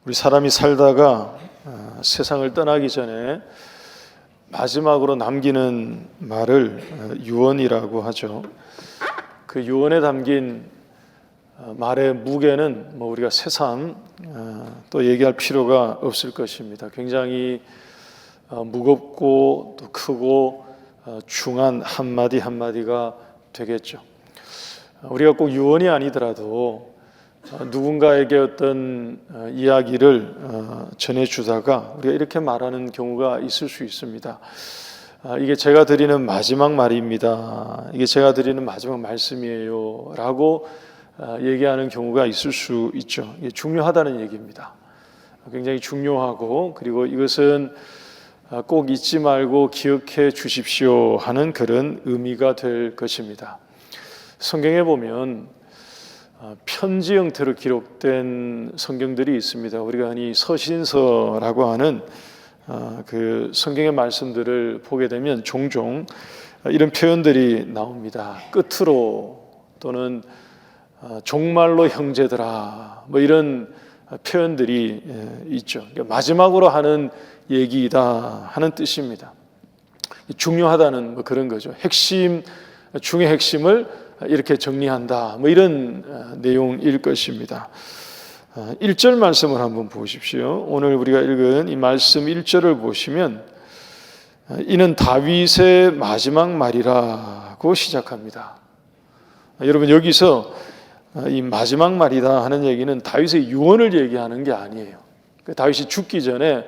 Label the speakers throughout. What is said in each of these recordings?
Speaker 1: 우리 사람이 살다가 세상을 떠나기 전에 마지막으로 남기는 말을 유언이라고 하죠. 그 유언에 담긴 말의 무게는 우리가 새삼 또 얘기할 필요가 없을 것입니다. 굉장히 무겁고 또 크고 중한 한마디 한마디가 되겠죠. 우리가 꼭 유언이 아니더라도 누군가에게 어떤 이야기를 전해주다가 우리가 이렇게 말하는 경우가 있을 수 있습니다. 이게 제가 드리는 마지막 말입니다. 이게 제가 드리는 마지막 말씀이에요 라고 얘기하는 경우가 있을 수 있죠. 이게 중요하다는 얘기입니다. 굉장히 중요하고, 그리고 이것은 꼭 잊지 말고 기억해 주십시오 하는 그런 의미가 될 것입니다. 성경에 보면 편지 형태로 기록된 성경들이 있습니다. 우리가 흔히 서신서라고 하는 그 성경의 말씀들을 보게 되면 종종 이런 표현들이 나옵니다. 끝으로 또는 종말로 형제들아, 이런 표현들이 있죠. 그러니까 마지막으로 하는 얘기이다 하는 뜻입니다. 중요하다는 그런 거죠. 핵심 중의 핵심을 이렇게 정리한다, 이런 내용일 것입니다. 1절 말씀을 한번 보십시오. 오늘 우리가 읽은 이 말씀 1절을 보시면 이는 다윗의 마지막 말이라고 시작합니다. 여러분, 여기서 이 마지막 말이다 하는 얘기는 다윗의 유언을 얘기하는 게 아니에요. 다윗이 죽기 전에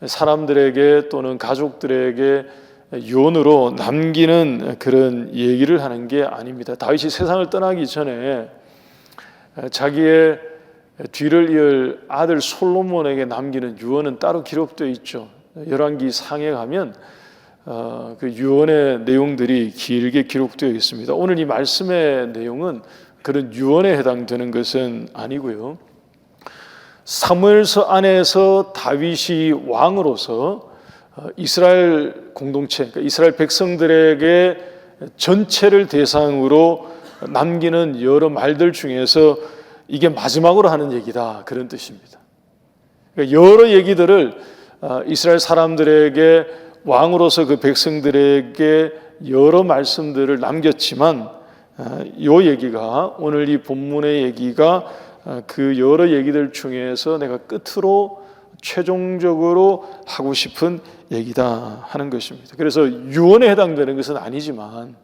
Speaker 1: 사람들에게 또는 가족들에게 유언으로 남기는 그런 얘기를 하는 게 아닙니다. 다윗이 세상을 떠나기 전에 자기의 뒤를 이을 아들 솔로몬에게 남기는 유언은 따로 기록되어 있죠. 열왕기 상에 가면 그 유언의 내용들이 길게 기록되어 있습니다. 오늘 이 말씀의 내용은 그런 유언에 해당되는 것은 아니고요. 사무엘서 안에서 다윗이 왕으로서 이스라엘 공동체, 그러니까 이스라엘 백성들에게 전체를 대상으로 남기는 여러 말들 중에서 이게 마지막으로 하는 얘기다, 그런 뜻입니다. 그러니까 여러 얘기들을 이스라엘 사람들에게 왕으로서 그 백성들에게 여러 말씀들을 남겼지만 이 얘기가, 오늘 이 본문의 얘기가 그 여러 얘기들 중에서 내가 끝으로 최종적으로 하고 싶은 얘기다 하는 것입니다. 그래서 유언에 해당되는 것은 아니지만,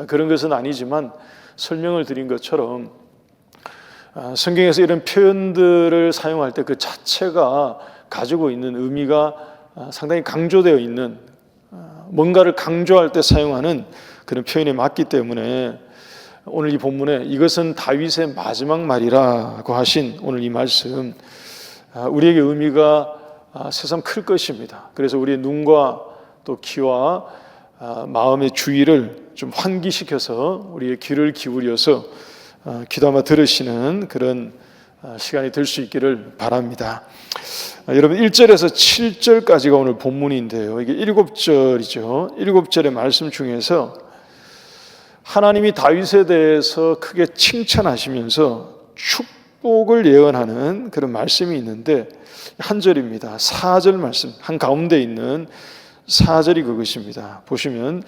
Speaker 1: 그런 것은 아니지만 설명을 드린 것처럼 성경에서 이런 표현들을 사용할 때 그 자체가 가지고 있는 의미가 상당히 강조되어 있는, 뭔가를 강조할 때 사용하는 그런 표현이 맞기 때문에 오늘 이 본문에 이것은 다윗의 마지막 말이라고 하신 오늘 이 말씀, 우리에게 의미가 새삼 클 것입니다. 그래서 우리의 눈과 또 귀와 마음의 주의를 좀 환기시켜서 우리의 귀를 기울여서 귀담아 들으시는 그런 시간이 될 수 있기를 바랍니다. 여러분, 1절에서 7절까지가 오늘 본문인데요. 이게 7절이죠. 7절의 말씀 중에서 하나님이 다윗에 대해서 크게 칭찬하시면서 축복을 예언하는 그런 말씀이 있는데, 한 절입니다. 4절 말씀, 한 가운데 있는 4절이 그것입니다. 보시면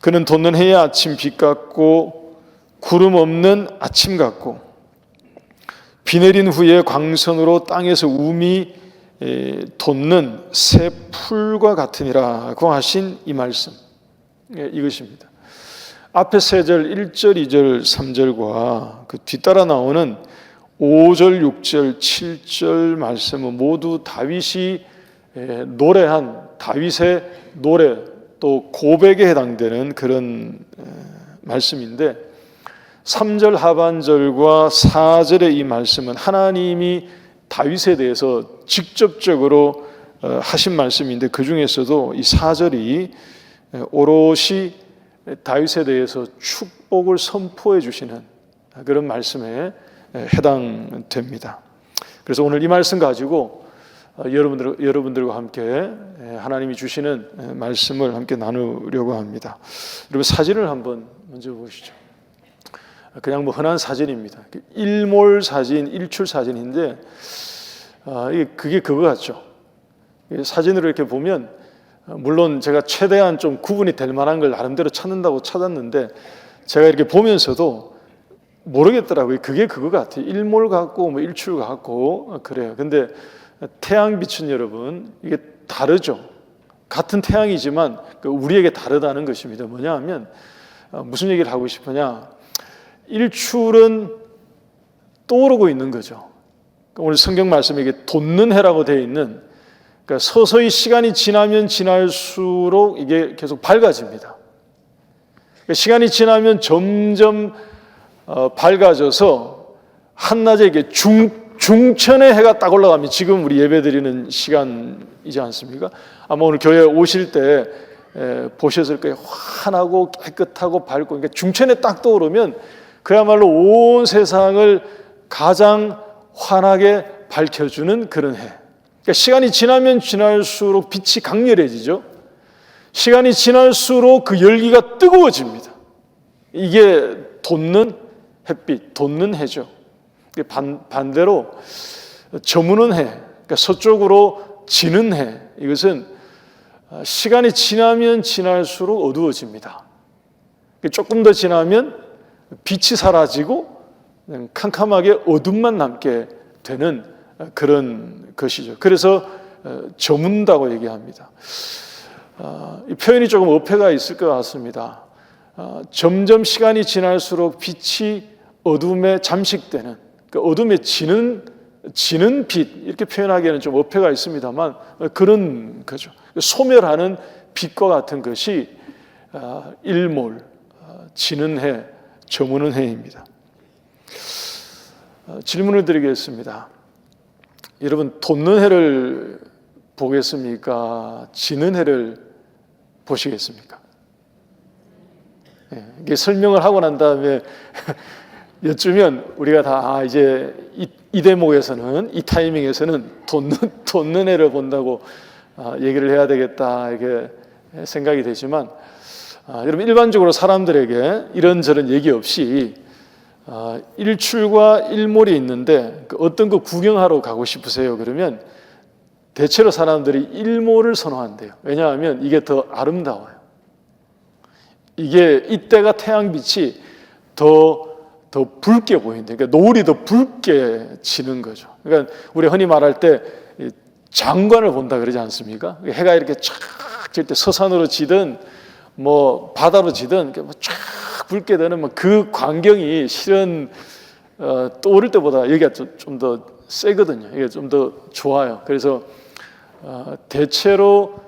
Speaker 1: 그는 돋는 해의 아침 빛 같고 구름 없는 아침 같고 비 내린 후에 광선으로 땅에서 우미 돋는 새 풀과 같으니라고 하신 이 말씀, 이것입니다. 앞에 3절 1절 2절 3절과 그 뒤따라 나오는 5절 6절 7절 말씀은 모두 다윗이 노래한 다윗의 노래, 또 고백에 해당되는 그런 말씀인데, 3절 하반절과 4절의 이 말씀은 하나님이 다윗에 대해서 직접적으로 하신 말씀인데, 그 중에서도 이 4절이 오롯이 다윗에 대해서 축복을 선포해 주시는 그런 말씀에 해당됩니다. 그래서 오늘 이 말씀 가지고 여러분들과 함께 하나님이 주시는 말씀을 함께 나누려고 합니다. 여러분, 사진을 한번 먼저 보시죠. 그냥 흔한 사진입니다. 일몰 사진, 일출 사진인데 그게 그거 같죠. 사진으로 이렇게 보면 물론 제가 최대한 좀 구분이 될 만한 걸 나름대로 찾는다고 찾았는데 제가 이렇게 보면서도 모르겠더라고요. 그게 그거 같아요. 일몰 같고 뭐 일출 같고 그래요. 근데 태양빛은 여러분 이게 다르죠. 같은 태양이지만 우리에게 다르다는 것입니다. 뭐냐 하면 무슨 얘기를 하고 싶으냐, 일출은 떠오르고 있는 거죠. 오늘 성경 말씀에 이게 돋는 해라고 되어 있는, 그러니까 서서히 시간이 지나면 지날수록 이게 계속 밝아집니다. 그러니까 시간이 지나면 점점 밝아져서 한낮에 이게 중천의 해가 딱 올라가면, 지금 우리 예배드리는 시간이지 않습니까? 아마 오늘 교회 오실 때 보셨을 거예요. 환하고 깨끗하고 밝고, 그러니까 중천에 딱 떠오르면 그야말로 온 세상을 가장 환하게 밝혀주는 그런 해. 그러니까 시간이 지나면 지날수록 빛이 강렬해지죠. 시간이 지날수록 그 열기가 뜨거워집니다. 이게 돋는 햇빛, 돋는 해죠. 반대로 저무는 해, 그러니까 서쪽으로 지는 해, 이것은 시간이 지나면 지날수록 어두워집니다. 조금 더 지나면 빛이 사라지고 그냥 캄캄하게 어둠만 남게 되는 그런 것이죠. 그래서 저문다고 얘기합니다. 이 표현이 조금 어폐가 있을 것 같습니다. 점점 시간이 지날수록 빛이 어둠에 잠식되는, 그러니까 어둠에 지는 빛, 이렇게 표현하기에는 좀 어폐가 있습니다만 그런 거죠. 소멸하는 빛과 같은 것이 일몰, 지는 해, 저무는 해입니다. 질문을 드리겠습니다. 여러분, 돋는 해를 보겠습니까? 지는 해를 보시겠습니까? 이게 설명을 하고 난 다음에 여쭈면 우리가 다 이제 이 대목에서는, 이 타이밍에서는 돋는 해를 본다고 얘기를 해야 되겠다, 이게 생각이 되지만, 여러분, 일반적으로 사람들에게 이런저런 얘기 없이 일출과 일몰이 있는데 어떤 거 구경하러 가고 싶으세요? 그러면 대체로 사람들이 일몰을 선호한대요. 왜냐하면 이게 더 아름다워요. 이게 이때가 태양빛이 더 붉게 보인다. 그러니까 노을이 더 붉게 지는 거죠. 그러니까 우리 흔히 말할 때 장관을 본다 그러지 않습니까? 해가 이렇게 쫙 질 때 서산으로 지든 뭐 바다로 지든 쫙 붉게 되는 그 광경이 실은 떠오를 때보다 여기가 좀 더 세거든요. 이게 좀 더 좋아요. 그래서 대체로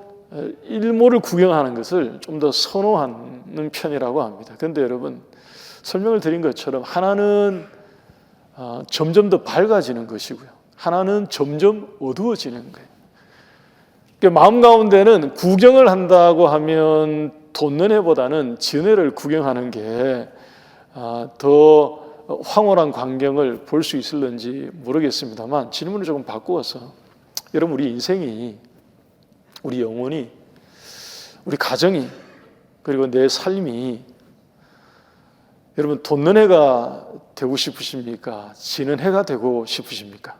Speaker 1: 일몰을 구경하는 것을 좀 더 선호하는 편이라고 합니다. 그런데 여러분, 설명을 드린 것처럼 하나는 점점 더 밝아지는 것이고요, 하나는 점점 어두워지는 거예요. 그러니까 마음 가운데는 구경을 한다고 하면 돋는 해보다는 지는 해를 구경하는 게 더 황홀한 광경을 볼 수 있을는지 모르겠습니다만, 질문을 조금 바꾸어서, 여러분, 우리 인생이, 우리 영혼이, 우리 가정이, 그리고 내 삶이 여러분 돋는 해가 되고 싶으십니까? 지는 해가 되고 싶으십니까?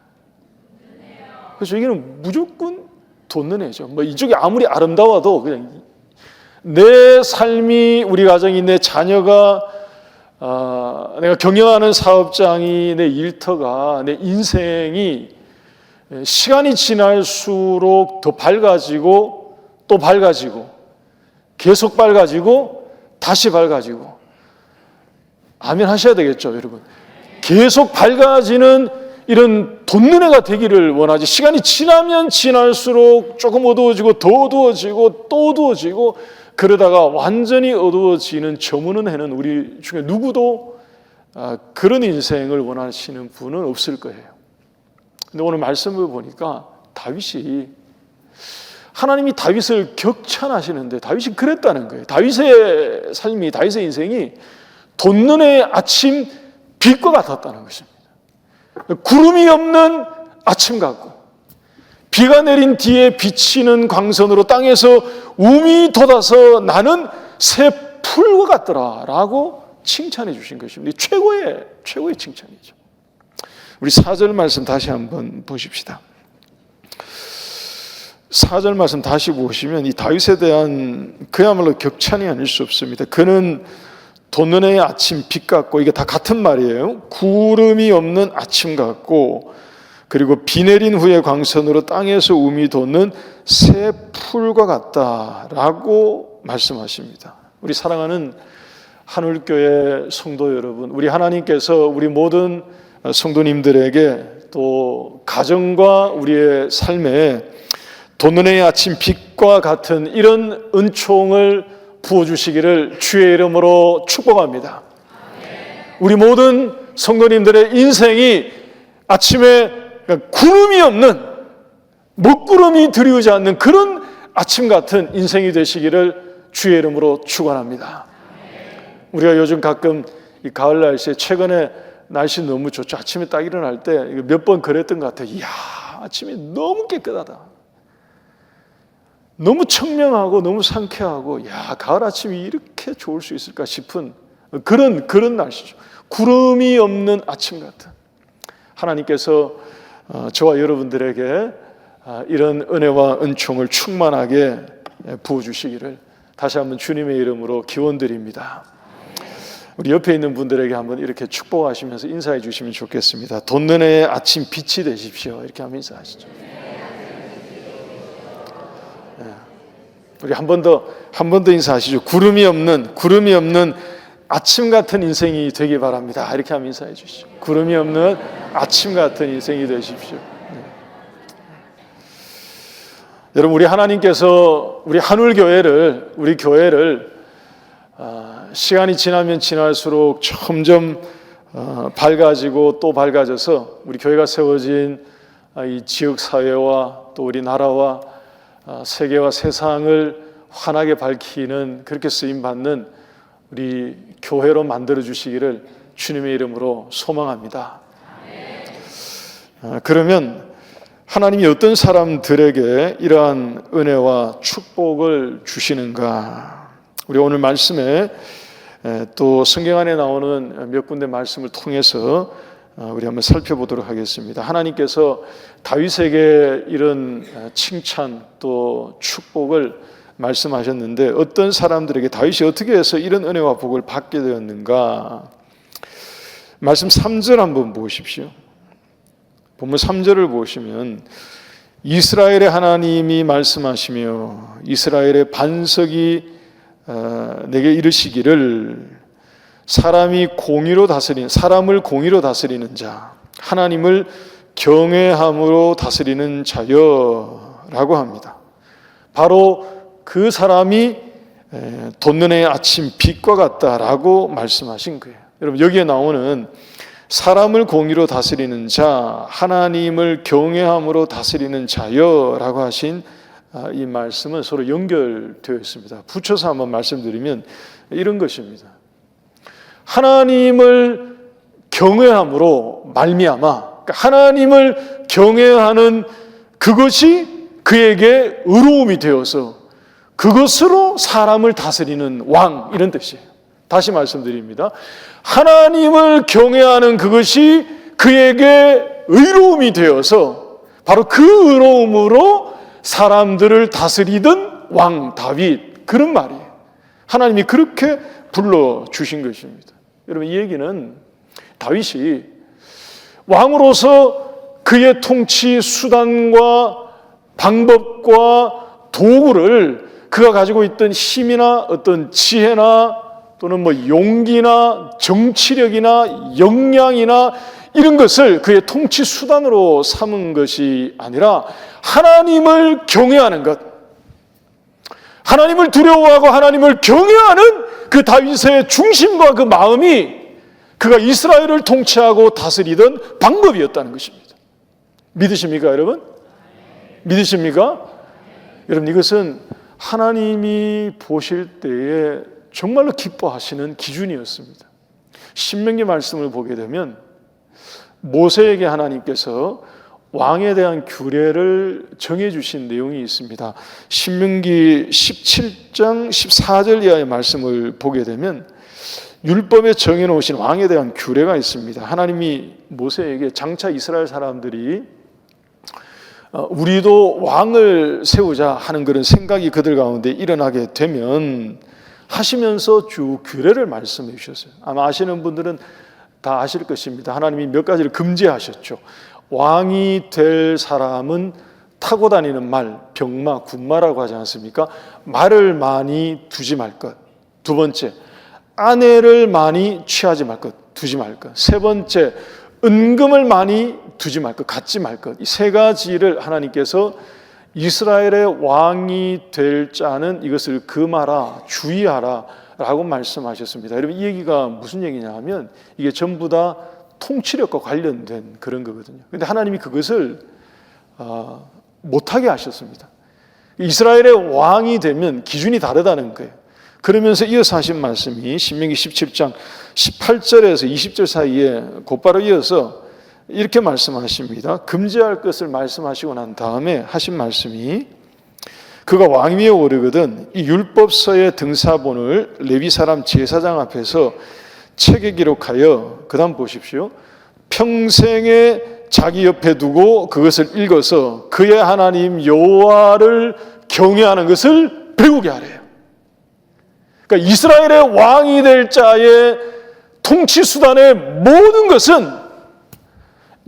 Speaker 1: 그래서 여기는 무조건 돋는 해죠. 뭐 이쪽이 아무리 아름다워도 그냥 내 삶이, 우리 가정이, 내 자녀가, 내가 경영하는 사업장이, 내 일터가, 내 인생이 시간이 지날수록 더 밝아지고 또 밝아지고 계속 밝아지고 다시 밝아지고, 아멘 하셔야 되겠죠, 여러분. 계속 밝아지는 이런 돋는 해가 되기를 원하지, 시간이 지나면 지날수록 조금 어두워지고 더 어두워지고 또 어두워지고 그러다가 완전히 어두워지는 저무는 해는 우리 중에 누구도 그런 인생을 원하시는 분은 없을 거예요. 근데 오늘 말씀을 보니까 다윗이, 하나님이 다윗을 격찬하시는데 다윗이 그랬다는 거예요. 다윗의 삶이, 다윗의 인생이 돋는 해의 아침 빛과 같았다는 것입니다. 구름이 없는 아침 같고 비가 내린 뒤에 비치는 광선으로 땅에서 움이 돋아서 나는 새 풀과 같더라라고 칭찬해 주신 것입니다. 최고의 칭찬이죠. 우리 4절 말씀 다시 한번 보십시다. 4절 말씀 다시 보시면 이 다윗에 대한 그야말로 격찬이 아닐 수 없습니다. 그는 돋는 아침 빛 같고, 이게 다 같은 말이에요. 구름이 없는 아침 같고, 그리고 비 내린 후에 광선으로 땅에서 움이 돋는 새 풀과 같다라고 말씀하십니다. 우리 사랑하는 한울교회 성도 여러분, 우리 하나님께서 우리 모든 성도님들에게 또 가정과 우리의 삶에 돋는 아침 빛과 같은 이런 은총을 부어주시기를 주의 이름으로 축복합니다. 우리 모든 성도님들의 인생이 아침에 구름이 없는, 먹구름이 들이우지 않는 그런 아침 같은 인생이 되시기를 주의 이름으로 축원합니다. 우리가 요즘 가끔 이 가을 날씨에, 최근에 날씨 너무 좋죠. 아침에 딱 일어날 때 몇 번 그랬던 것 같아요. 이야, 아침이 너무 깨끗하다. 너무 청명하고 너무 상쾌하고, 야, 가을 아침이 이렇게 좋을 수 있을까 싶은 그런 날씨죠. 구름이 없는 아침 같은. 하나님께서 저와 여러분들에게 이런 은혜와 은총을 충만하게 부어주시기를 다시 한번 주님의 이름으로 기원드립니다. 우리 옆에 있는 분들에게 한번 이렇게 축복하시면서 인사해 주시면 좋겠습니다. 돋는 아침 빛이 되십시오. 이렇게 한번 인사하시죠. 우리 한 번 더 인사하시죠. 구름이 없는 아침 같은 인생이 되길 바랍니다. 이렇게 한번 인사해 주시죠. 구름이 없는 아침 같은 인생이 되십시오. 여러분, 우리 하나님께서 우리 한울교회를, 우리 교회를 시간이 지나면 지날수록 점점 밝아지고 또 밝아져서 우리 교회가 세워진 이 지역사회와 또 우리 나라와 세계와 세상을 환하게 밝히는, 그렇게 쓰임받는 우리 교회로 만들어주시기를 주님의 이름으로 소망합니다. 그러면 하나님이 어떤 사람들에게 이러한 은혜와 축복을 주시는가? 우리 오늘 말씀에 또 성경 안에 나오는 몇 군데 말씀을 통해서 우리 한번 살펴보도록 하겠습니다. 하나님께서 다윗에게 이런 칭찬 또 축복을 말씀하셨는데, 어떤 사람들에게 다윗이 어떻게 해서 이런 은혜와 복을 받게 되었는가? 말씀 3절 한번 보십시오. 본문 3절을 보시면, 이스라엘의 하나님이 말씀하시며 이스라엘의 반석이 내게 이르시기를, 사람을 공의로 다스리는 자, 하나님을 경외함으로 다스리는 자여라고 합니다. 바로 그 사람이 돋는 아침 빛과 같다라고 말씀하신 거예요. 여러분, 여기에 나오는 사람을 공의로 다스리는 자, 하나님을 경외함으로 다스리는 자여라고 하신 이 말씀은 서로 연결되어 있습니다. 붙여서 한번 말씀드리면 이런 것입니다. 하나님을 경외함으로 말미암아, 그러니까 하나님을 경외하는 그것이 그에게 의로움이 되어서 그것으로 사람을 다스리는 왕, 이런 뜻이에요. 다시 말씀드립니다. 하나님을 경외하는 그것이 그에게 의로움이 되어서 바로 그 의로움으로 사람들을 다스리던 왕 다윗, 그런 말이에요. 하나님이 그렇게 불러주신 것입니다. 여러분, 이 얘기는 다윗이 왕으로서 그의 통치 수단과 방법과 도구를, 그가 가지고 있던 힘이나 어떤 지혜나 또는 뭐 용기나 정치력이나 역량이나 이런 것을 그의 통치 수단으로 삼은 것이 아니라 하나님을 경외하는 것, 하나님을 두려워하고 하나님을 경외하는 그 다윗의 중심과 그 마음이 그가 이스라엘을 통치하고 다스리던 방법이었다는 것입니다. 믿으십니까, 여러분? 믿으십니까? 여러분, 이것은 하나님이 보실 때에 정말로 기뻐하시는 기준이었습니다. 신명기 말씀을 보게 되면 모세에게 하나님께서 왕에 대한 규례를 정해주신 내용이 있습니다. 신명기 17장 14절 이하의 말씀을 보게 되면 율법에 정해놓으신 왕에 대한 규례가 있습니다. 하나님이 모세에게 장차 이스라엘 사람들이 우리도 왕을 세우자 하는 그런 생각이 그들 가운데 일어나게 되면 하시면서 쭉 규례를 말씀해 주셨어요. 아마 아시는 분들은 다 아실 것입니다. 하나님이 몇 가지를 금지하셨죠. 왕이 될 사람은 타고 다니는 말, 병마, 군마라고 하지 않습니까? 말을 많이 두지 말 것. 두 번째, 아내를 많이 취하지 말 것, 두지 말 것. 세 번째, 은금을 많이 두지 말 것, 갖지 말 것. 이 세 가지를 하나님께서 이스라엘의 왕이 될 자는 이것을 금하라, 주의하라 라고 말씀하셨습니다. 여러분, 이 얘기가 무슨 얘기냐 하면 이게 전부 다 통치력과 관련된 그런 거거든요. 그런데 하나님이 그것을 못하게 하셨습니다. 이스라엘의 왕이 되면 기준이 다르다는 거예요. 그러면서 이어서 하신 말씀이 신명기 17장 18절에서 20절 사이에 곧바로 이어서 이렇게 말씀하십니다. 금지할 것을 말씀하시고 난 다음에 하신 말씀이 그가 왕 위에 오르거든 이 율법서의 등사본을 레위 사람 제사장 앞에서 책에 기록하여 그 다음 보십시오. 평생에 자기 옆에 두고 그것을 읽어서 그의 하나님 여호와를 경외하는 것을 배우게 하래요. 그러니까 이스라엘의 왕이 될 자의 통치 수단의 모든 것은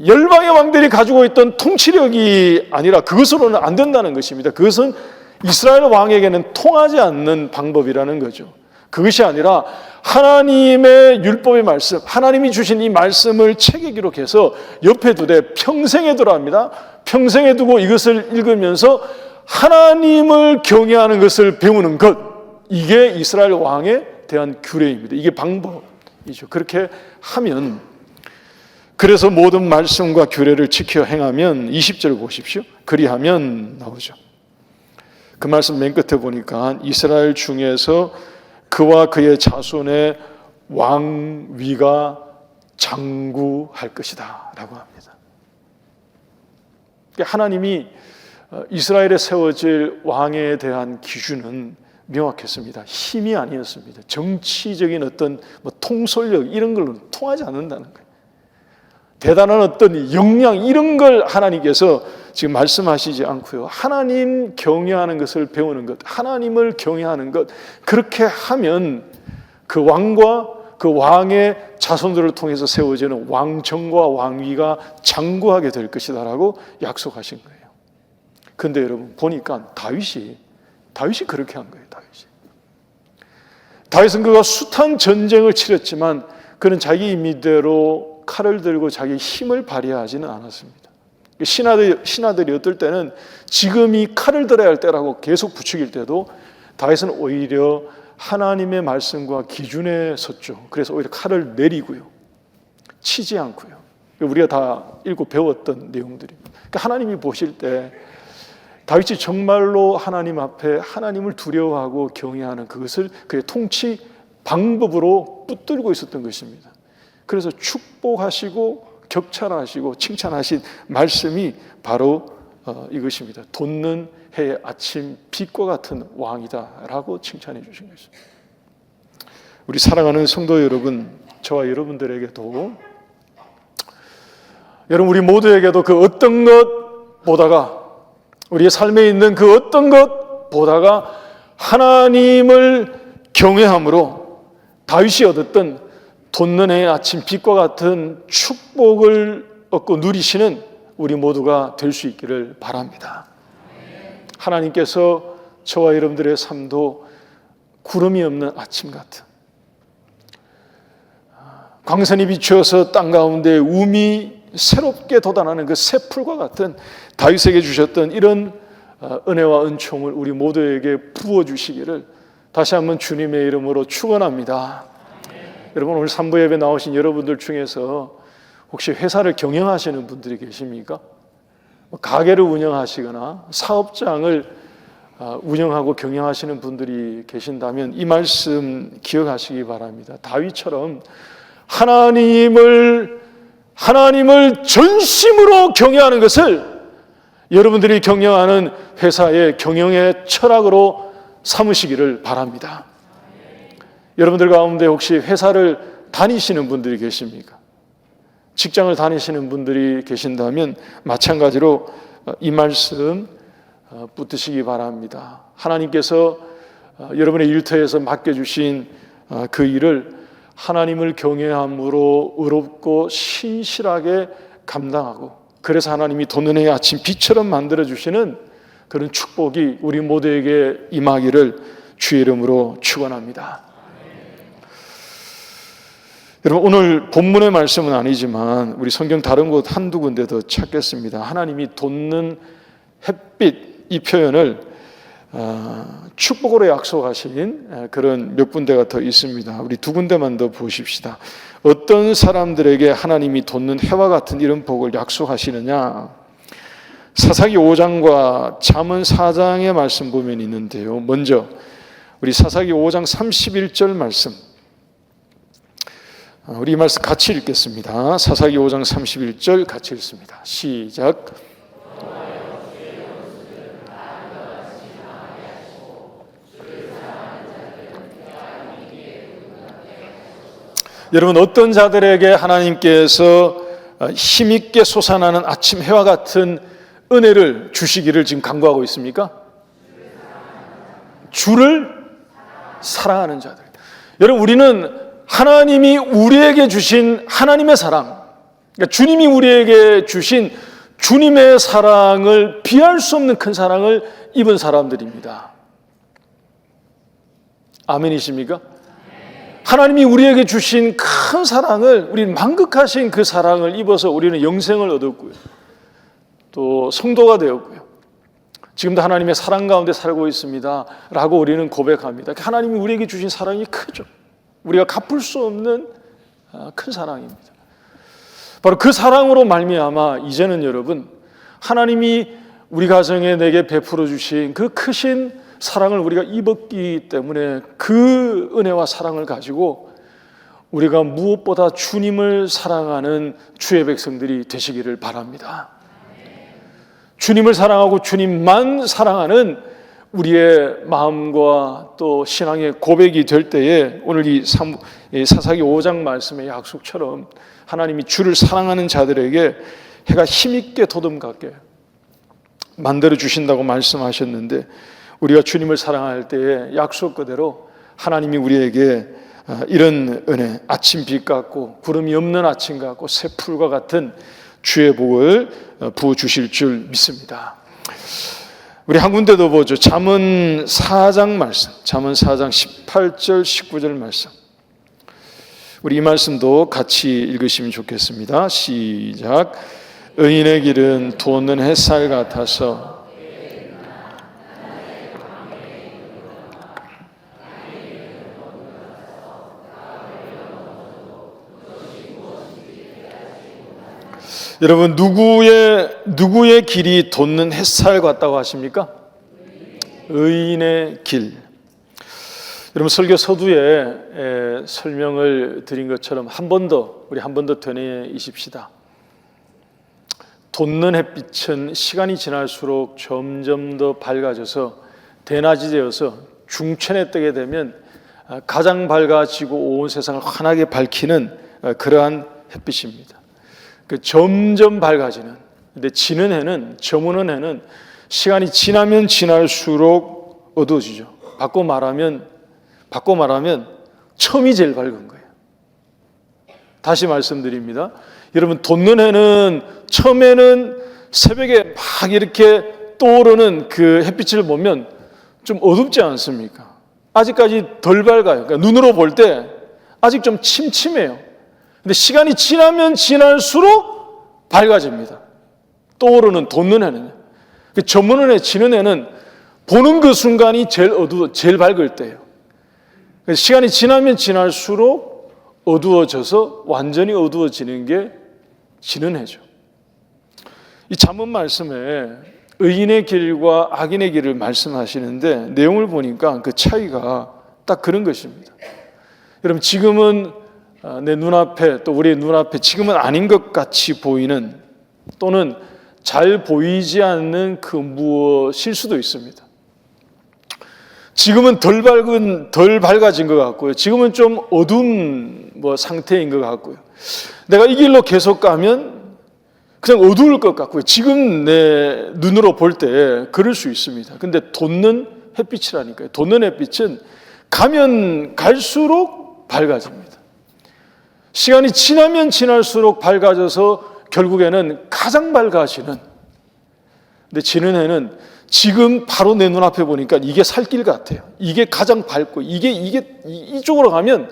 Speaker 1: 열방의 왕들이 가지고 있던 통치력이 아니라 그것으로는 안 된다는 것입니다. 그것은 이스라엘 왕에게는 통하지 않는 방법이라는 거죠. 그것이 아니라 하나님의 율법의 말씀, 하나님이 주신 이 말씀을 책에 기록해서 옆에 두되 평생에 두랍니다. 평생에 두고 이것을 읽으면서 하나님을 경외하는 것을 배우는 것, 이게 이스라엘 왕에 대한 규례입니다. 이게 방법이죠. 그렇게 하면, 그래서 모든 말씀과 규례를 지켜 행하면 20절 보십시오. 그리하면 나오죠. 그 말씀 맨 끝에 보니까 이스라엘 중에서 그와 그의 자손의 왕위가 장구할 것이다 라고 합니다. 하나님이 이스라엘에 세워질 왕에 대한 기준은 명확했습니다. 힘이 아니었습니다. 정치적인 어떤 통솔력 이런 걸로는 통하지 않는다는 거예요. 대단한 어떤 역량 이런 걸 하나님께서 지금 말씀하시지 않고요. 하나님 경외하는 것을 배우는 것, 하나님을 경외하는 것, 그렇게 하면 그 왕과 그 왕의 자손들을 통해서 세워지는 왕정과 왕위가 장구하게 될 것이다 라고 약속하신 거예요. 그런데 여러분 보니까 다윗이 그렇게 한 거예요. 다윗은 그가 숱한 전쟁을 치렀지만 그는 자기 임의대로 칼을 들고 자기 힘을 발휘하지는 않았습니다. 신하들이 어떨 때는 지금이 칼을 들어야 할 때라고 계속 부추길 때도 다윗은 오히려 하나님의 말씀과 기준에 섰죠. 그래서 오히려 칼을 내리고요, 치지 않고요. 우리가 다 읽고 배웠던 내용들입니다. 그러니까 하나님이 보실 때 다윗이 정말로 하나님 앞에 하나님을 두려워하고 경외하는 그것을 그의 통치 방법으로 붙들고 있었던 것입니다. 그래서 축복하시고 격찬하시고 칭찬하신 말씀이 바로 이것입니다. 돋는 해의 아침 빛과 같은 왕이다라고 칭찬해 주신 것입니다. 우리 사랑하는 성도 여러분, 저와 여러분들에게도, 여러분 우리 모두에게도 그 어떤 것 보다가, 우리의 삶에 있는 그 어떤 것 보다가 하나님을 경외함으로 다윗이 얻었던 돋는 해의 아침 빛과 같은 축복을 얻고 누리시는 우리 모두가 될 수 있기를 바랍니다. 하나님께서 저와 여러분들의 삶도 구름이 없는 아침 같은, 광선이 비추어서 땅 가운데 움이 새롭게 돋아나는 그 새 풀과 같은 다윗에게 주셨던 이런 은혜와 은총을 우리 모두에게 부어주시기를 다시 한번 주님의 이름으로 축원합니다. 여러분, 오늘 3부 예배 나오신 여러분들 중에서 혹시 회사를 경영하시는 분들이 계십니까? 가게를 운영하시거나 사업장을 운영하고 경영하시는 분들이 계신다면 이 말씀 기억하시기 바랍니다. 다윗처럼 하나님을 전심으로 경외하는 것을 여러분들이 경영하는 회사의 경영의 철학으로 삼으시기를 바랍니다. 여러분들 가운데 혹시 회사를 다니시는 분들이 계십니까? 직장을 다니시는 분들이 계신다면 마찬가지로 이 말씀 붙드시기 바랍니다. 하나님께서 여러분의 일터에서 맡겨주신 그 일을 하나님을 경외함으로 의롭고 신실하게 감당하고, 그래서 하나님이 돋는 해의 아침 빛처럼 만들어주시는 그런 축복이 우리 모두에게 임하기를 주의 이름으로 축원합니다. 여러분, 오늘 본문의 말씀은 아니지만 우리 성경 다른 곳 한두 군데 더 찾겠습니다. 하나님이 돋는 햇빛, 이 표현을 축복으로 약속하신 그런 몇 군데가 더 있습니다. 우리 두 군데만 더 보십시다. 어떤 사람들에게 하나님이 돋는 해와 같은 이런 복을 약속하시느냐? 사사기 5장과 잠언 4장의 말씀 보면 있는데요. 먼저 우리 사사기 5장 31절 말씀, 우리 이 말씀 같이 읽겠습니다. 사사기 5장 31절 같이 읽습니다. 시작. 여러분, 어떤 자들에게 하나님께서 힘있게 솟아나는 아침 해와 같은 은혜를 주시기를 지금 간구하고 있습니까? 주를 사랑하는 자들. 여러분, 우리는 하나님이 우리에게 주신 하나님의 사랑, 그러니까 주님이 우리에게 주신 주님의 사랑을 비할 수 없는 큰 사랑을 입은 사람들입니다. 아멘이십니까? 하나님이 우리에게 주신 큰 사랑을, 우리는 만극하신 그 사랑을 입어서 우리는 영생을 얻었고요, 또 성도가 되었고요, 지금도 하나님의 사랑 가운데 살고 있습니다 라고 우리는 고백합니다. 하나님이 우리에게 주신 사랑이 크죠. 우리가 갚을 수 없는 큰 사랑입니다. 바로 그 사랑으로 말미암아 이제는 여러분, 하나님이 우리 가정에 내게 베풀어 주신 그 크신 사랑을 우리가 입었기 때문에 그 은혜와 사랑을 가지고 우리가 무엇보다 주님을 사랑하는 주의 백성들이 되시기를 바랍니다. 주님을 사랑하고 주님만 사랑하는 우리의 마음과 또 신앙의 고백이 될 때에 오늘 이 사사기 5장 말씀의 약속처럼 하나님이 주를 사랑하는 자들에게 해가 힘있게 돋음같게 만들어 주신다고 말씀하셨는데, 우리가 주님을 사랑할 때에 약속 그대로 하나님이 우리에게 이런 은혜, 아침 빛 같고 구름이 없는 아침 같고 새 풀과 같은 주의 복을 부어주실 줄 믿습니다. 우리 한 군데 더 보죠. 잠언 4장 말씀, 잠언 4장 18절 19절 말씀, 우리 이 말씀도 같이 읽으시면 좋겠습니다. 시작. 의인의 길은 돋는 햇살 같아서 여러분, 누구의 길이 돋는 햇살 같다고 하십니까? 의인의 길. 여러분, 설교 서두에 설명을 드린 것처럼 우리 한 번 더 되뇌이십시다. 돋는 햇빛은 시간이 지날수록 점점 더 밝아져서 대낮이 되어서 중천에 뜨게 되면 가장 밝아지고 온 세상을 환하게 밝히는 그러한 햇빛입니다. 점점 밝아지는, 근데 저무는 해는 시간이 지나면 지날수록 어두워지죠. 바꿔 말하면 처음이 제일 밝은 거예요. 다시 말씀드립니다. 여러분, 돋는 해는 처음에는 새벽에 막 이렇게 떠오르는 그 햇빛을 보면 좀 어둡지 않습니까? 아직까지 덜 밝아요. 그러니까 눈으로 볼 때 아직 좀 침침해요. 근데 시간이 지나면 지날수록 밝아집니다. 떠오르는 돋는 해는요. 저무는 해, 지는 해는 보는 그 순간이 제일 밝을 때예요. 시간이 지나면 지날수록 어두워져서 완전히 어두워지는 게 지는 해죠. 이 잠언 말씀에 의인의 길과 악인의 길을 말씀하시는데 내용을 보니까 그 차이가 딱 그런 것입니다. 여러분, 지금은 내 눈앞에, 또 우리의 눈앞에 지금은 아닌 것 같이 보이는, 또는 잘 보이지 않는 그 무엇일 수도 있습니다. 지금은 덜 밝아진 것 같고요. 지금은 좀 어두운 상태인 것 같고요. 내가 이 길로 계속 가면 그냥 어두울 것 같고요. 지금 내 눈으로 볼 때 그럴 수 있습니다. 근데 돋는 햇빛이라니까요. 돋는 햇빛은 가면 갈수록 밝아집니다. 시간이 지나면 지날수록 밝아져서 결국에는 가장 밝아지는, 근데 지는 해는 지금 바로 내 눈앞에 보니까 이게 살길 같아요. 이게 가장 밝고 이게 이쪽으로 가면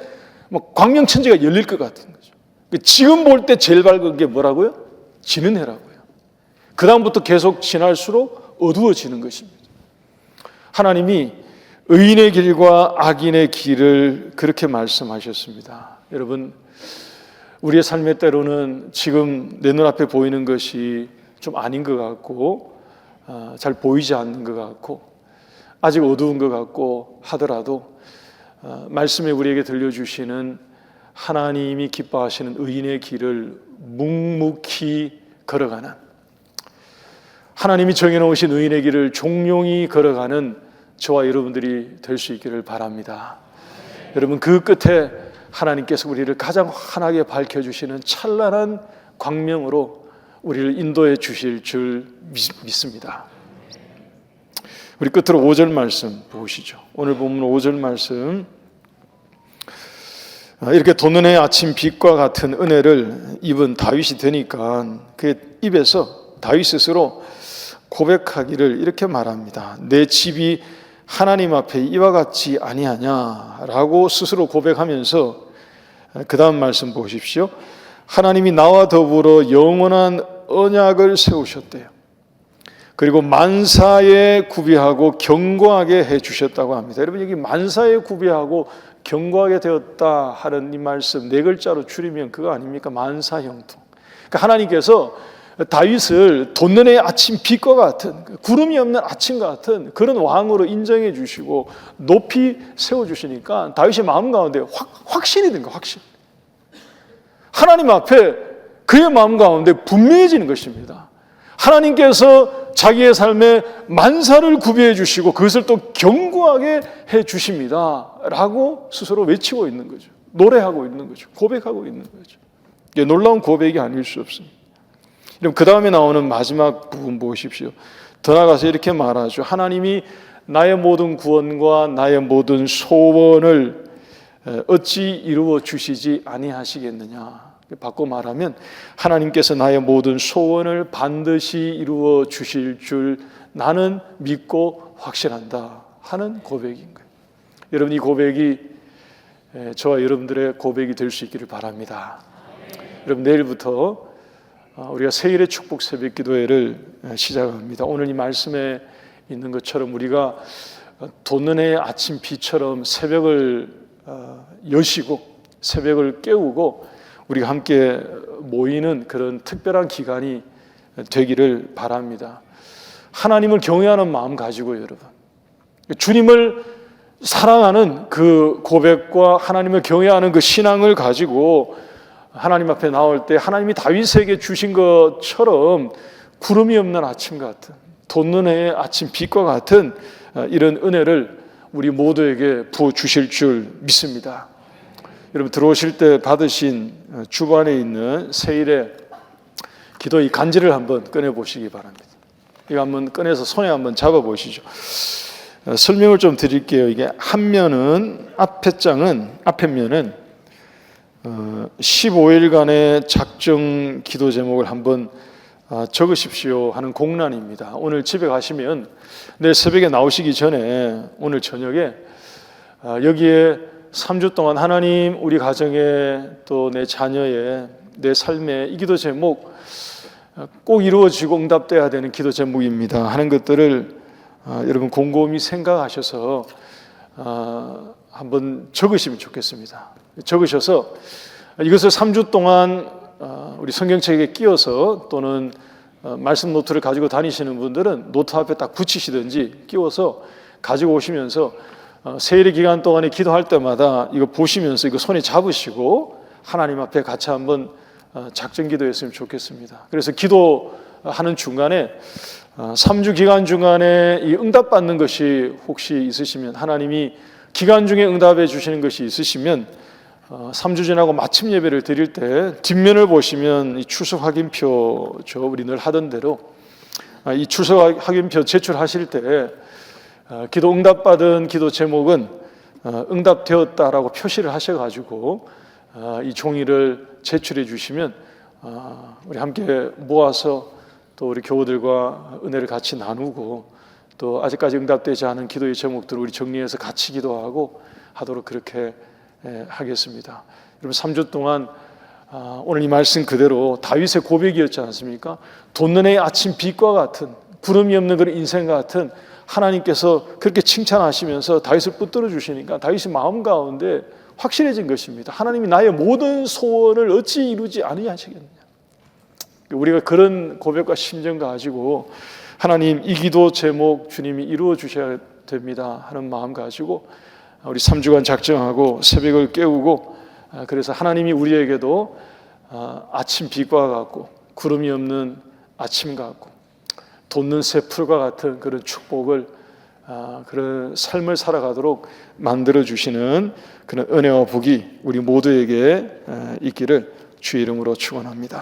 Speaker 1: 뭐 광명천지가 열릴 것 같은 거죠. 지금 볼 때 제일 밝은 게 뭐라고요? 지는 해라고요. 그 다음부터 계속 지날수록 어두워지는 것입니다. 하나님이 의인의 길과 악인의 길을 그렇게 말씀하셨습니다. 여러분, 우리의 삶의 때로는 지금 내 눈앞에 보이는 것이 좀 아닌 것 같고 잘 보이지 않는 것 같고 아직 어두운 것 같고 하더라도 말씀에 우리에게 들려주시는 하나님이 기뻐하시는 의인의 길을 묵묵히 걸어가는, 하나님이 정해놓으신 의인의 길을 종용히 걸어가는 저와 여러분들이 될 수 있기를 바랍니다. 여러분, 그 끝에 하나님께서 우리를 가장 환하게 밝혀주시는 찬란한 광명으로 우리를 인도해 주실 줄 믿습니다. 우리 끝으로 5절 말씀 보시죠. 오늘 본문 5절 말씀, 이렇게 돋는 해 아침 빛과 같은 은혜를 입은 다윗이 되니까 그 입에서 다윗 스스로 고백하기를 이렇게 말합니다. 내 집이 하나님 앞에 이와 같지 아니하냐라고 스스로 고백하면서 그 다음 말씀 보십시오. 하나님이 나와 더불어 영원한 언약을 세우셨대요. 그리고 만사에 구비하고 견고하게 해주셨다고 합니다. 여러분, 여기 만사에 구비하고 견고하게 되었다 하는 이 말씀 네 글자로 줄이면 그거 아닙니까? 만사형통. 그러니까 하나님께서 다윗을 돋는 해의 아침 빛과 같은, 구름이 없는 아침과 같은 그런 왕으로 인정해 주시고 높이 세워주시니까 다윗의 마음 가운데 확신이 든 거예요. 확신. 하나님 앞에 그의 마음 가운데 분명해지는 것입니다. 하나님께서 자기의 삶에 만사를 구비해 주시고 그것을 또 견고하게 해 주십니다 라고 스스로 외치고 있는 거죠. 노래하고 있는 거죠. 고백하고 있는 거죠. 이게 놀라운 고백이 아닐 수 없습니다. 그럼 그 다음에 나오는 마지막 부분 보십시오. 더 나아가서 이렇게 말하죠. 하나님이 나의 모든 구원과 나의 모든 소원을 어찌 이루어 주시지 아니하시겠느냐. 바꿔 말하면 하나님께서 나의 모든 소원을 반드시 이루어 주실 줄 나는 믿고 확신한다 하는 고백인 거예요. 여러분, 이 고백이 저와 여러분들의 고백이 될 수 있기를 바랍니다. 여러분, 내일부터 우리가 세일의 축복 새벽 기도회를 시작합니다. 오늘 이 말씀에 있는 것처럼 우리가 돋는 해의 아침 비처럼 새벽을 여시고 새벽을 깨우고 우리가 함께 모이는 그런 특별한 기간이 되기를 바랍니다. 하나님을 경외하는 마음 가지고 여러분, 주님을 사랑하는 그 고백과 하나님을 경외하는 그 신앙을 가지고 하나님 앞에 나올 때 하나님이 다윗에게 주신 것처럼 구름이 없는 아침 같은, 돋는 해의 아침 빛과 같은 이런 은혜를 우리 모두에게 부어주실 줄 믿습니다. 여러분, 들어오실 때 받으신 주반에 있는 세일의 기도의 간지를 한번 꺼내보시기 바랍니다. 이거 한번 꺼내서 손에 한번 잡아보시죠. 설명을 좀 드릴게요. 이게 한 면은, 앞에 면은 15일간의 작정 기도 제목을 한번 적으십시오 하는 공란입니다. 오늘 집에 가시면 내일 새벽에 나오시기 전에 오늘 저녁에 여기에 3주 동안 하나님, 우리 가정에 또 내 자녀의 내 삶에 이 기도 제목 꼭 이루어지고 응답돼야 되는 기도 제목입니다 하는 것들을 여러분 곰곰이 생각하셔서 한번 적으시면 좋겠습니다. 적으셔서 이것을 3주 동안 우리 성경책에 끼워서 또는 말씀 노트를 가지고 다니시는 분들은 노트 앞에 딱 붙이시든지 끼워서 가지고 오시면서 세일의 기간 동안에 기도할 때마다 이거 보시면서 이거 손에 잡으시고 하나님 앞에 같이 한번 작정 기도했으면 좋겠습니다. 그래서 기도하는 중간에 3주 기간 중간에 이 응답받는 것이 혹시 있으시면, 하나님이 기간 중에 응답해 주시는 것이 있으시면 3주 지나고 마침 예배를 드릴 때 뒷면을 보시면 이 출석 확인표죠. 우리 늘 하던 대로 이 출석 확인표 제출하실 때 기도 응답받은 기도 제목은 응답되었다라고 표시를 하셔가지고 이 종이를 제출해 주시면 우리 함께 모아서 또 우리 교우들과 은혜를 같이 나누고 또 아직까지 응답되지 않은 기도의 제목들을 우리 정리해서 같이 기도하고 하도록 그렇게 하겠습니다. 여러분 3주 동안 오늘 이 말씀 그대로 다윗의 고백이었지 않습니까? 돋는 아침 빛과 같은 구름이 없는 그런 인생 같은 하나님께서 그렇게 칭찬하시면서 다윗을 붙들어 주시니까 다윗의 마음 가운데 확실해진 것입니다. 하나님이 나의 모든 소원을 어찌 이루지 아니하시겠느냐. 우리가 그런 고백과 심정 가지고 하나님 이 기도 제목 주님이 이루어 주셔야 됩니다 하는 마음 가지고 우리 3주간 작정하고 새벽을 깨우고 그래서 하나님이 우리에게도 아침 빛과 같고 구름이 없는 아침 같고 돋는 새 풀과 같은 그런 축복을 그런 삶을 살아가도록 만들어 주시는 그런 은혜와 복이 우리 모두에게 있기를 주의 이름으로 축원합니다.